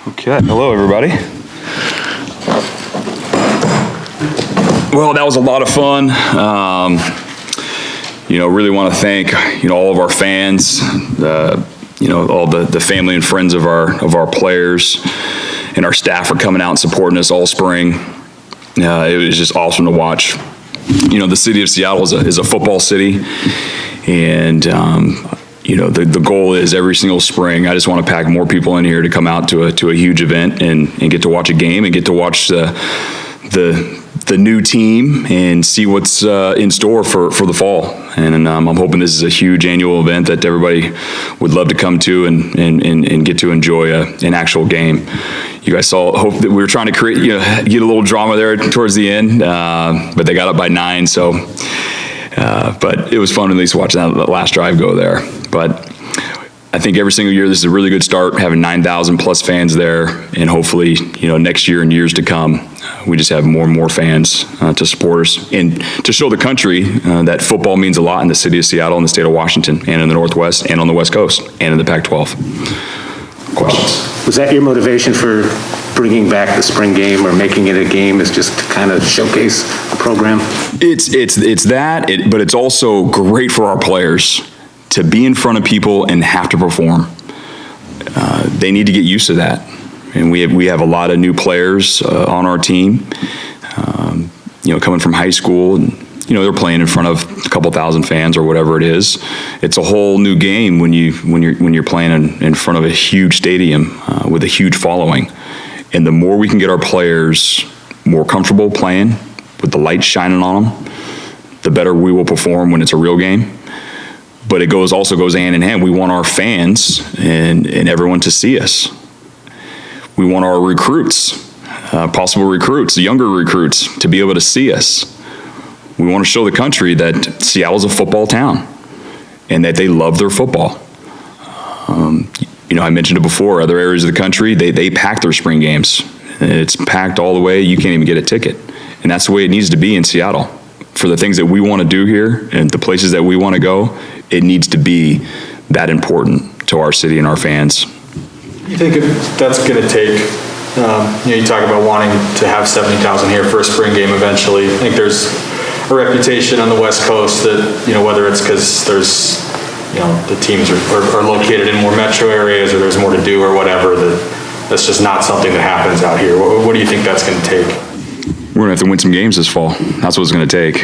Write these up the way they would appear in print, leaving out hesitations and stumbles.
Okay, hello everybody. Well, that was a lot of fun. Really want to thank all of our fans, all the family and friends of our players, and our staff for coming out and supporting us all spring. It was just awesome to watch. The city of Seattle is a football city, and the goal is every single spring, I just want to pack more people in here to come out to a huge event and get to watch a game and get to watch the new team and see what's in store for the fall. And I'm hoping this is a huge annual event that everybody would love to come to and get to enjoy an actual game. You guys hope that we were trying to get a little drama there towards the end, but they got up by 9, so. But it was fun at least watching that last drive go there. But I think every single year this is a really good start, having 9,000 plus fans there, and hopefully, next year and years to come, we just have more and more fans to support us and to show the country that football means a lot in the city of Seattle, in the state of Washington, and in the Northwest, and on the West Coast, and in the Pac-12. Questions? Was that your motivation for bringing back the spring game or making it a game, is just to kind of showcase the program? It's that, but it's also great for our players to be in front of people and have to perform. They need to get used to that. And we have a lot of new players on our team, coming from high school, and they're playing in front of a couple thousand fans or whatever it is. It's a whole new game when you're playing in front of a huge stadium with a huge following. And the more we can get our players more comfortable playing with the light shining on them, the better we will perform when it's a real game. But it also goes hand in hand. We want our fans and everyone to see us. We want our recruits, possible recruits, younger recruits, to be able to see us. We want to show the country that Seattle's a football town and that they love their football. I mentioned it before, other areas of the country, they pack their spring games. It's packed all the way, you can't even get a ticket. And that's the way it needs to be in Seattle. For the things that we want to do here and the places that we want to go, it needs to be that important to our city and our fans. You think that's going to take, you talk about wanting to have 70,000 here for a spring game eventually. I think there's a reputation on the West Coast that, whether it's because there's, the teams are located in more metro areas or there's more to do or whatever, that's just not something that happens out here. What do you think that's going to take? We're going to have to win some games this fall. That's what it's going to take.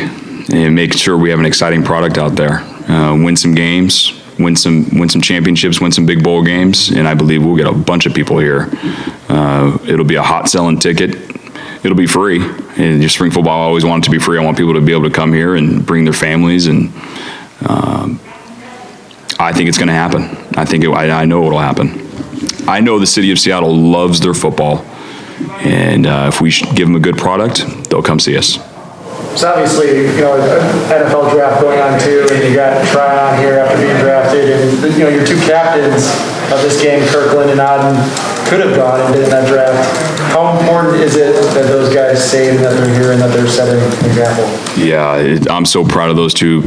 And make sure we have an exciting product out there. Win some games, win some championships, win some big bowl games, and I believe we'll get a bunch of people here. It'll be a hot selling ticket. It'll be free. And just spring football, I always want it to be free. I want people to be able to come here and bring their families, and I think it's going to happen. I know it'll happen. I know the city of Seattle loves their football, and if we give them a good product, they'll come see us. So obviously, NFL draft going on too, and you got Tryon here after being drafted, and your two captains of this game, Kirkland and Odden, could have gone and been in that draft. How important is it that those guys say that they're here and that they're setting an example? Yeah, I'm so proud of those two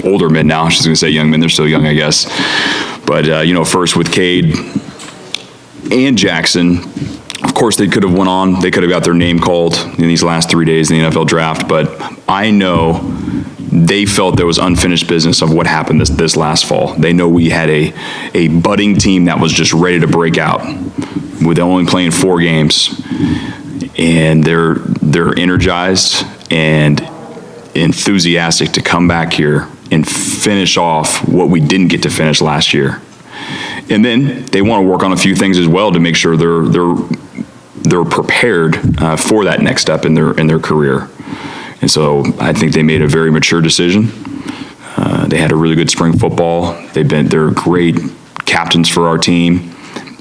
older men now. I was just going to say young men. They're still young, I guess. But, first with Cade and Jackson, of course, they could have went on. They could have got their name called in these last 3 days in the NFL draft. But I know they felt there was unfinished business of what happened this last fall. They know we had a budding team that was just ready to break out, with only playing 4 games, and they're energized and enthusiastic to come back here and finish off what we didn't get to finish last year. And then they want to work on a few things as well to make sure they're prepared for that next step in their career. And so I think they made a very mature decision. They had a really good spring football. They're great captains for our team,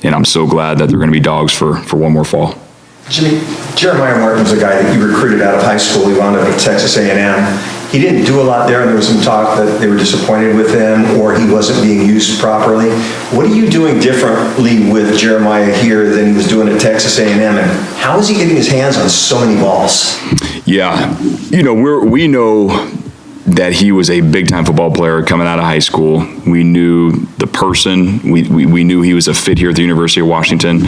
and I'm so glad that they're going to be dogs for one more fall. Jimmy, Jeremiah Martin was a guy that you recruited out of high school. He wound up at Texas A&M. He didn't do a lot there, and there was some talk that they were disappointed with him or he wasn't being used properly. What are you doing differently with Jeremiah here than he was doing at Texas A&M, and how is he getting his hands on so many balls? Yeah, we know that he was a big-time football player coming out of high school. We knew the person. We knew he was a fit here at the University of Washington.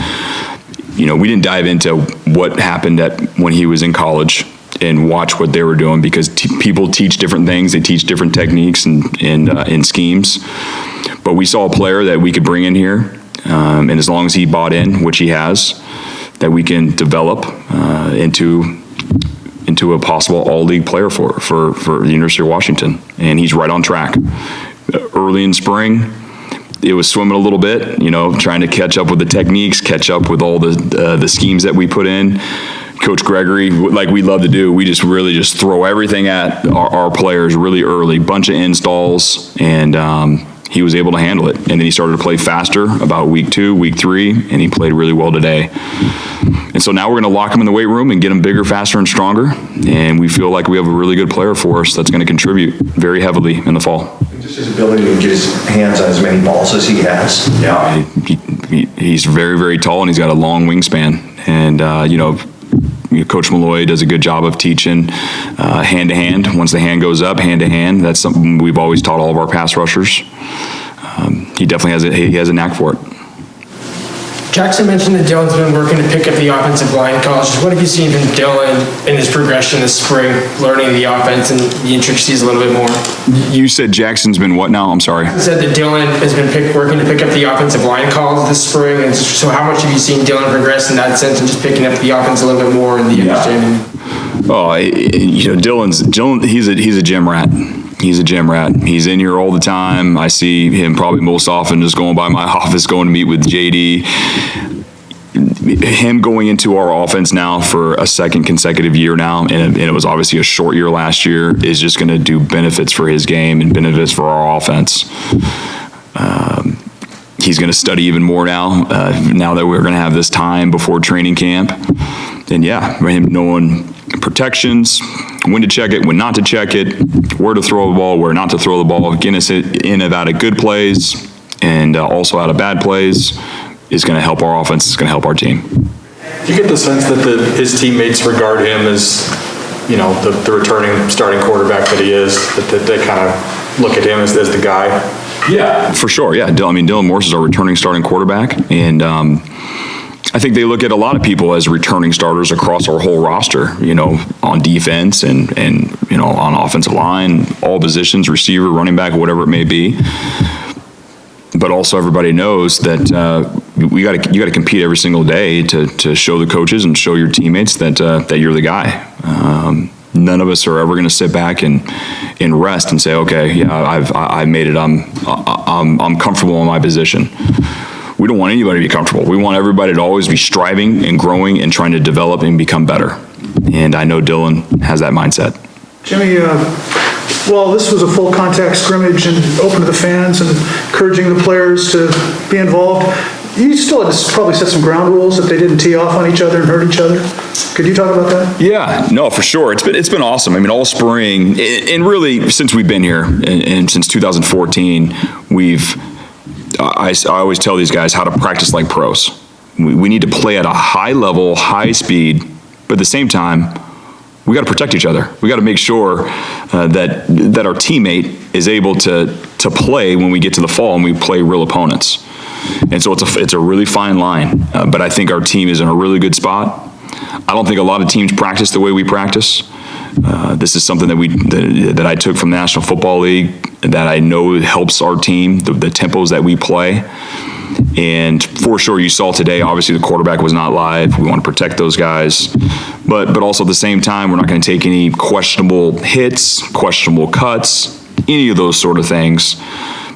We didn't dive into what happened when he was in college and watch what they were doing, because people teach different things. They teach different techniques and schemes. But we saw a player that we could bring in here, and as long as he bought in, which he has, that we can develop into a possible all-league player for the University of Washington. And he's right on track. Early in spring, it was swimming a little bit, trying to catch up with the techniques, catch up with all the schemes that we put in. Coach Gregory, like we love to do, we just really throw everything at our players really early, bunch of installs, and he was able to handle it. And then he started to play faster about week 2, week 3, and he played really well today. And so now we're going to lock him in the weight room and get him bigger, faster, and stronger. And we feel like we have a really good player for us that's going to contribute very heavily in the fall. Just his ability to get his hands on as many balls as he has. Yeah, he's very, very tall, and he's got a long wingspan. And, Coach Malloy does a good job of teaching hand-to-hand. Once the hand goes up, hand-to-hand. That's something we've always taught all of our pass rushers. He definitely has a knack for it. Jackson mentioned that Dylan's been working to pick up the offensive line calls. What have you seen from Dylan in his progression this spring, learning the offense and the intricacies a little bit more? You said Jackson's been what now? I'm sorry. He said that Dylan has been working to pick up the offensive line calls this spring. And so how much have you seen Dylan progress in that sense and just picking up the offense a little bit more and the understanding? Oh, Dylan, he's a gym rat. He's a gym rat. He's in here all the time. I see him probably most often just going by my office, going to meet with JD. Him going into our offense now for a second consecutive year now, and it was obviously a short year last year, is just going to do benefits for his game and benefits for our offense. He's going to study even more now that we're going to have this time before training camp. And him knowing protections, when to check it, when not to check it, where to throw the ball, where not to throw the ball, getting us in and out of good plays and also out of bad plays is going to help our offense, it's going to help our team. Do you get the sense that his teammates regard him as, the returning starting quarterback that he is, that they kind of look at him as the guy? Yeah, for sure. Yeah, Dylan Morse is our returning starting quarterback, and I think they look at a lot of people as returning starters across our whole roster, on defense and on offensive line, all positions, receiver, running back, whatever it may be. But also everybody knows that you got to compete every single day to show the coaches and show your teammates that you're the guy. None of us are ever going to sit back and rest and say, okay, yeah, I made it. I'm comfortable in my position. We don't want anybody to be comfortable. We want everybody to always be striving and growing and trying to develop and become better. And I know Dylan has that mindset. Jimmy, this was a full contact scrimmage and open to the fans and encouraging the players to be involved. You still had to probably set some ground rules that they didn't tee off on each other and hurt each other. Could you talk about that? Yeah, no, for sure. It's been awesome. I mean, all spring and really since we've been here and since 2014, I always tell these guys how to practice like pros. We need to play at a high level, high speed, but at the same time, we got to protect each other. We got to make sure that our teammate is able to play when we get to the fall and we play real opponents. And so it's a really fine line, but I think our team is in a really good spot. I don't think a lot of teams practice the way we practice. This is something that I took from the National Football League that I know helps our team, the tempos that we play. And for sure, you saw today, obviously the quarterback was not live. We want to protect those guys. But also at the same time, we're not going to take any questionable hits, questionable cuts, any of those sort of things,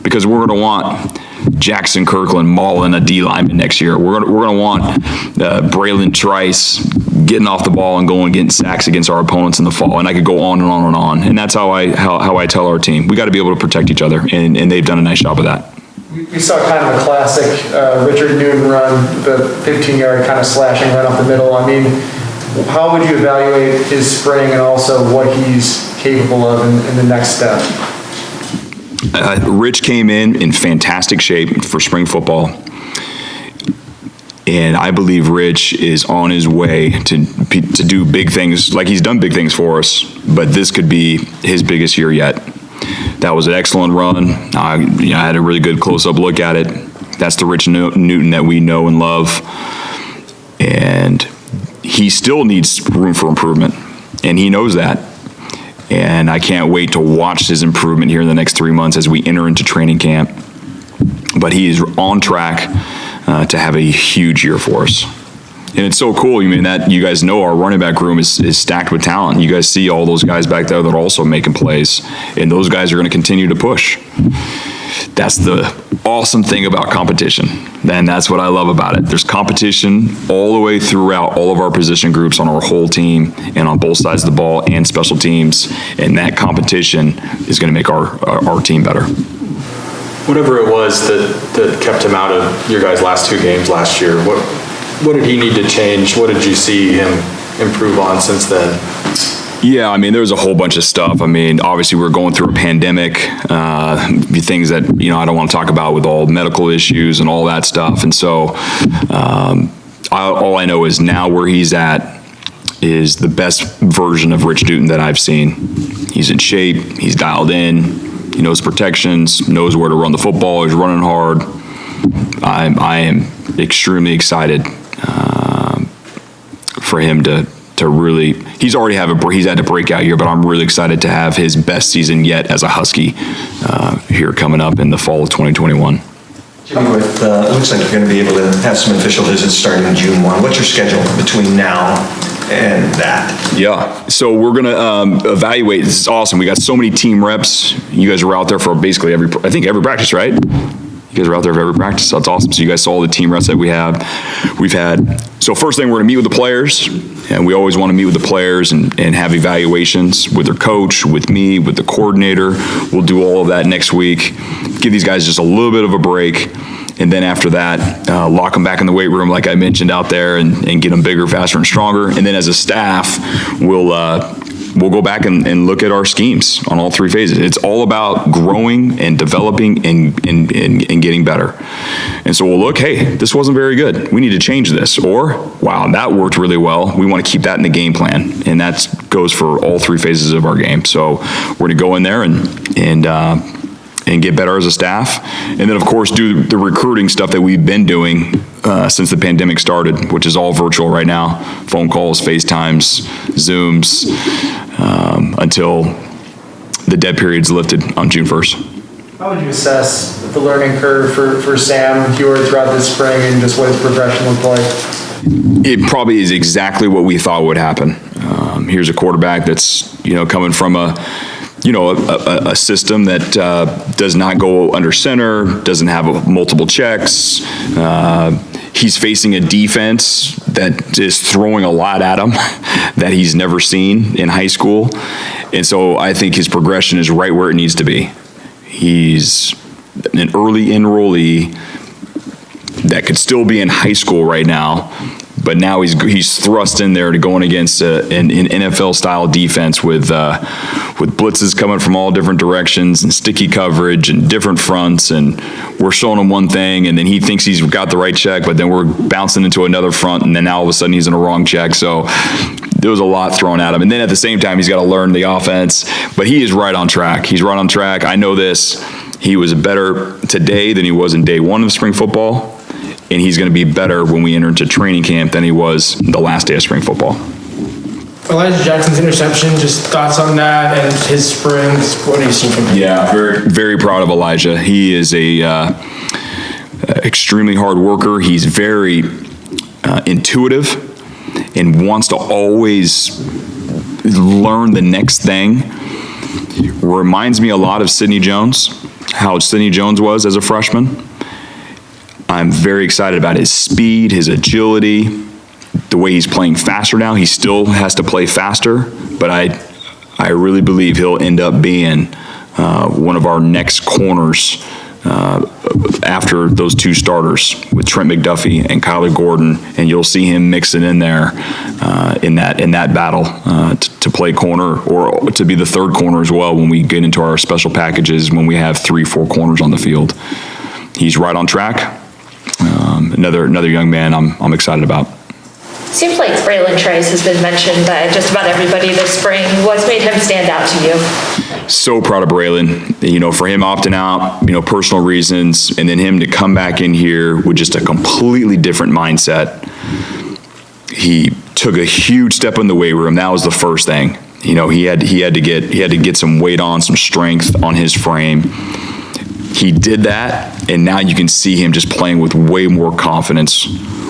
because we're going to want Jackson Kirkland mauling a D lineman next year. We're going to want Braylon Trice getting off the ball and getting sacks against our opponents in the fall. And I could go on and on and on. And that's how I tell our team. We got to be able to protect each other, and they've done a nice job of that. We saw kind of a classic Richard Newton run, the 15-yard kind of slashing run up the middle. I mean, how would you evaluate his spring and also what he's capable of in the next step? Rich came in fantastic shape for spring football. And I believe Rich is on his way to do big things, like he's done big things for us, but this could be his biggest year yet. That was an excellent run. I had a really good close-up look at it. That's the Rich Newton that we know and love. And he still needs room for improvement, and he knows that. And I can't wait to watch his improvement here in the next 3 months as we enter into training camp. But he is on track to have a huge year for us. And it's so cool. I mean, that you guys know our running back room is stacked with talent. You guys see all those guys back there that are also making plays, and those guys are going to continue to push. That's the awesome thing about competition. And that's what I love about it. There's competition all the way throughout all of our position groups on our whole team and on both sides of the ball and special teams. And that competition is going to make our team better. Whatever it was that kept him out of your guys' last 2 games last year, what did he need to change? What did you see him improve on since then? Yeah, I mean, there was a whole bunch of stuff. I mean, obviously we're going through a pandemic, things that, I don't want to talk about with all medical issues and all that stuff. And so all I know is now where he's at is the best version of Rich Newton that I've seen. He's in shape, he's dialed in, he knows protections, knows where to run the football, he's running hard. I am extremely excited for him to really, he's had a breakout year, but I'm really excited to have his best season yet as a Husky here coming up in the fall of 2021. Jimmy, it looks like you're going to be able to have some official visits starting in June 1. What's your schedule between now and that? Yeah, so we're going to evaluate. This is awesome. We got so many team reps. You guys were out there for basically every practice, right? You guys are out there for every practice. That's awesome. So you guys saw all the team reps that we've had. So first thing, we're going to meet with the players, and we always want to meet with the players and have evaluations with their coach, with me, with the coordinator. We'll do all of that next week. Give these guys just a little bit of a break, and then after that, lock them back in the weight room like I mentioned out there and get them bigger, faster, and stronger. And then as a staff, we'll go back and look at our schemes on all 3 phases. It's all about growing and developing and getting better. And so we'll look, hey, this wasn't very good. We need to change this. Or, wow, that worked really well. We want to keep that in the game plan. And that goes for all 3 phases of our game. So we're going to go in there and get better as a staff. And then, of course, do the recruiting stuff that we've been doing since the pandemic started, which is all virtual right now. Phone calls, FaceTimes, Zooms, until the dead period's lifted on June 1st. How would you assess the learning curve for Sam Hewer throughout this spring and just what his progression looked like? It probably is exactly what we thought would happen. Here's a quarterback that's, coming from a system that does not go under center, doesn't have multiple checks. He's facing a defense that is throwing a lot at him that he's never seen in high school. And so I think his progression is right where it needs to be. He's an early enrollee that could still be in high school right now, but now he's thrust in there to going against an NFL-style defense with blitzes coming from all different directions and sticky coverage and different fronts, and we're showing him one thing, and then he thinks he's got the right check, but then we're bouncing into another front, and then now all of a sudden he's in a wrong check. So there was a lot thrown at him, and then at the same time he's got to learn the offense. But he is right on track. He's right on track. I know this. He was better today than he was in day 1 of spring football. And he's going to be better when we enter into training camp than he was the last day of spring football. Elijah Jackson's interception, just thoughts on that and his springs. What do you see from him? Yeah, very, very proud of Elijah. He is a extremely hard worker. He's very intuitive and wants to always learn the next thing. Reminds me a lot of Sidney Jones, how Sidney Jones was as a freshman. I'm very excited about his speed, his agility, the way he's playing faster now. He still has to play faster, but I really believe he'll end up being one of our next corners after those 2 starters with Trent McDuffie and Kyler Gordon, and you'll see him mixing in there in that battle to play corner or to be the 3rd corner as well when we get into our special packages when we have 3-4 corners on the field. He's right on track. another young man I'm excited about. Seems like Braylon Trice has been mentioned by just about everybody this spring. What's made him stand out to you? So proud of Braylon, for him opting out, personal reasons, and then him to come back in here with just a completely different mindset. He took a huge step in the weight room. That was the first thing. He had to get some weight on, some strength on his frame. He did that, and now you can see him just playing with way more confidence,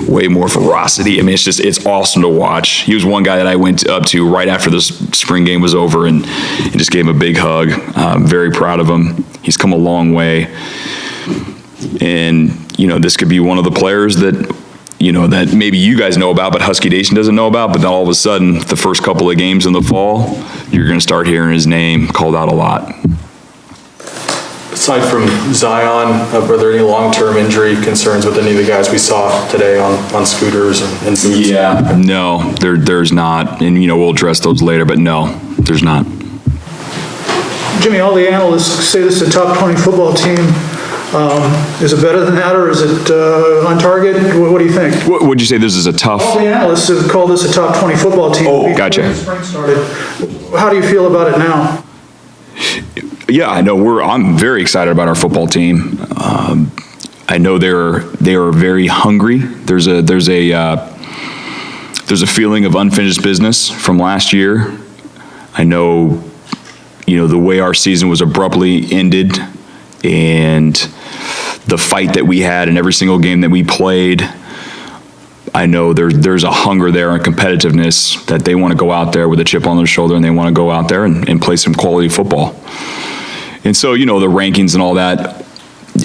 way more ferocity. I mean, it's awesome to watch. He was one guy that I went up to right after the spring game was over and just gave him a big hug. I'm very proud of him. He's come a long way. And, this could be one of the players that, that maybe you guys know about, but Husky Nation doesn't know about, but then all of a sudden, the first couple of games in the fall, you're going to start hearing his name called out a lot. Aside from Zion, are there any long-term injury concerns with any of the guys we saw today on scooters and suits? Yeah, no, there's not. And, we'll address those later, but no, there's not. Jimmy, all the analysts say this is a top 20 football team. Is it better than that, or is it on target? What do you think? Would you say this is a tough? All the analysts have called this a top 20 football team. Oh, gotcha. Before the spring started. How do you feel about it now? Yeah, I know I'm very excited about our football team. I know they are very hungry. There's a feeling of unfinished business from last year. I know, the way our season was abruptly ended and the fight that we had in every single game that we played. I know there's a hunger there and competitiveness that they want to go out there with a chip on their shoulder, and they want to go out there and play some quality football. And so, the rankings and all that,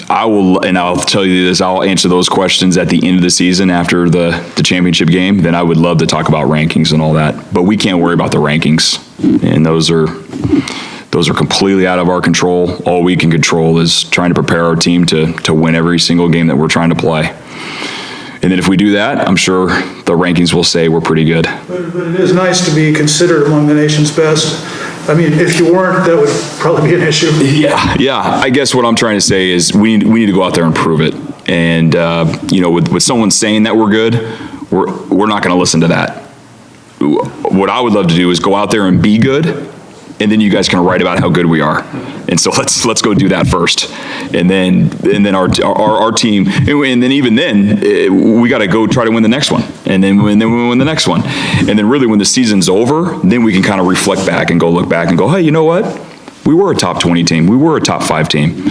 I'll tell you this, I'll answer those questions at the end of the season after the championship game. Then I would love to talk about rankings and all that. But we can't worry about the rankings. And those are completely out of our control. All we can control is trying to prepare our team to win every single game that we're trying to play. And then if we do that, I'm sure the rankings will say we're pretty good. But it is nice to be considered among the nation's best. I mean, if you weren't, that would probably be an issue. Yeah. I guess what I'm trying to say is we need to go out there and prove it. And, with someone saying that we're good, we're not going to listen to that. What I would love to do is go out there and be good, and then you guys can write about how good we are. And so let's go do that first. And then our team, and then even then, we got to go try to win the next one. And then we win the next one. And then really when the season's over, then we can kind of reflect back and go look back and go, hey, you know what? We were a top 20 team. We were a top 5 team.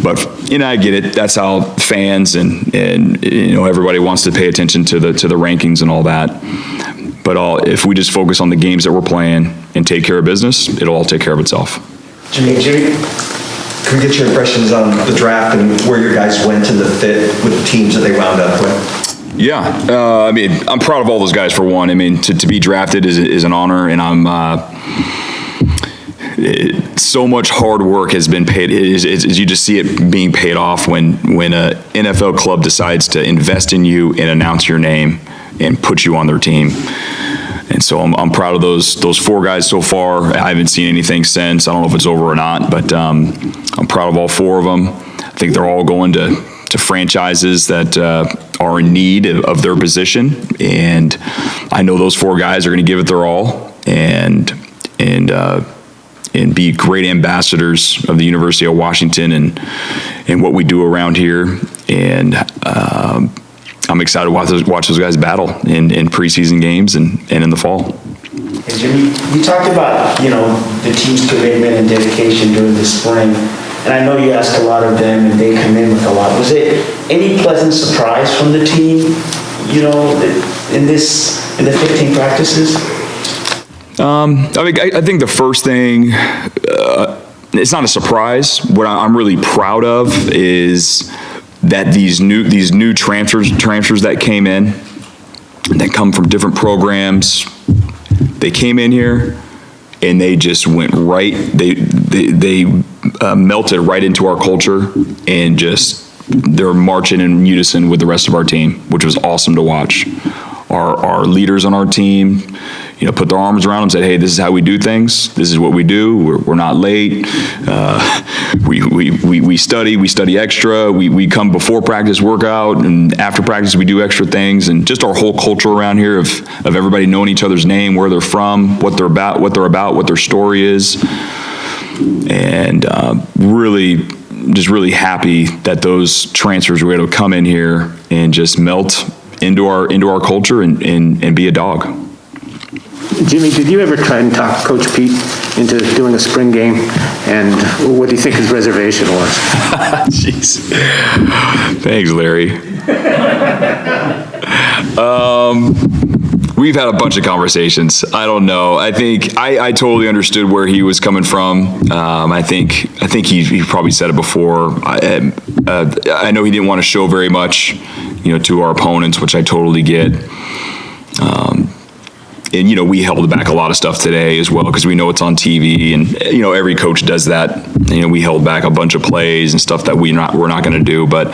But, I get it. That's how fans and everybody wants to pay attention to the rankings and all that. But if we just focus on the games that we're playing and take care of business, it'll all take care of itself. Jimmy, can we get your impressions on the draft and where your guys went and the fit with the teams that they wound up with? Yeah, I'm proud of all those guys for one. To be drafted is an honor, and so much hard work has been paid. As you just see it being paid off when a NFL club decides to invest in you and announce your name and put you on their team. And so I'm proud of those 4 guys so far. I haven't seen anything since. I don't know if it's over or not, but I'm proud of all 4 of them. I think they're all going to franchises that are in need of their position, and I know those 4 guys are going to give it their all and be great ambassadors of the University of Washington and what we do around here. And I'm excited to watch those guys battle in preseason games and in the fall. Hey Jimmy, you talked about, the team's commitment and dedication during the spring, and I know you ask a lot of them and they come in with a lot. Was it any pleasant surprise from the team, in the 15 practices? I think the first thing, it's not a surprise. What I'm really proud of is that these new transfers that came in, that come from different programs, they came in here and they just went right. They melted right into our culture and they're marching in unison with the rest of our team, which was awesome to watch. Our leaders on our team, put their arms around them and said, hey, this is how we do things. This is what we do. We're not late. We we study extra, we come before practice, work out, and after practice, we do extra things, and just our whole culture around here of everybody knowing each other's name, where they're from, what they're about, what their story is, and really happy that those transfers were able to come in here and just melt into our culture and be a dog. Jimmy, did you ever try and talk Coach Pete into doing a spring game? And what do you think his reservation was? Jeez. Thanks, Larry. We've had a bunch of conversations. I don't know. I think I totally understood where he was coming from. I think he probably said it before. I know he didn't want to show very much, to our opponents, which I totally get. And, we held back a lot of stuff today as well because we know it's on TV, and, every coach does that. We held back a bunch of plays and stuff that we're not going to do. But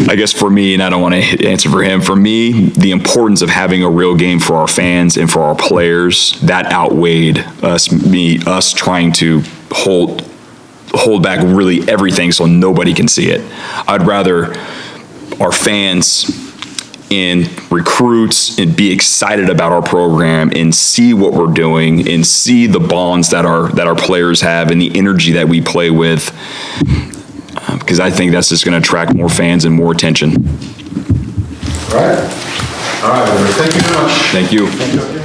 I guess for me, and I don't want to answer for him, for me, the importance of having a real game for our fans and for our players, that outweighed us trying to hold back really everything so nobody can see it. I'd rather our fans and recruits and be excited about our program and see what we're doing and see the bonds that our players have and the energy that we play with, because I think that's just going to attract more fans and more attention. All right. Thank you very much. Thank you.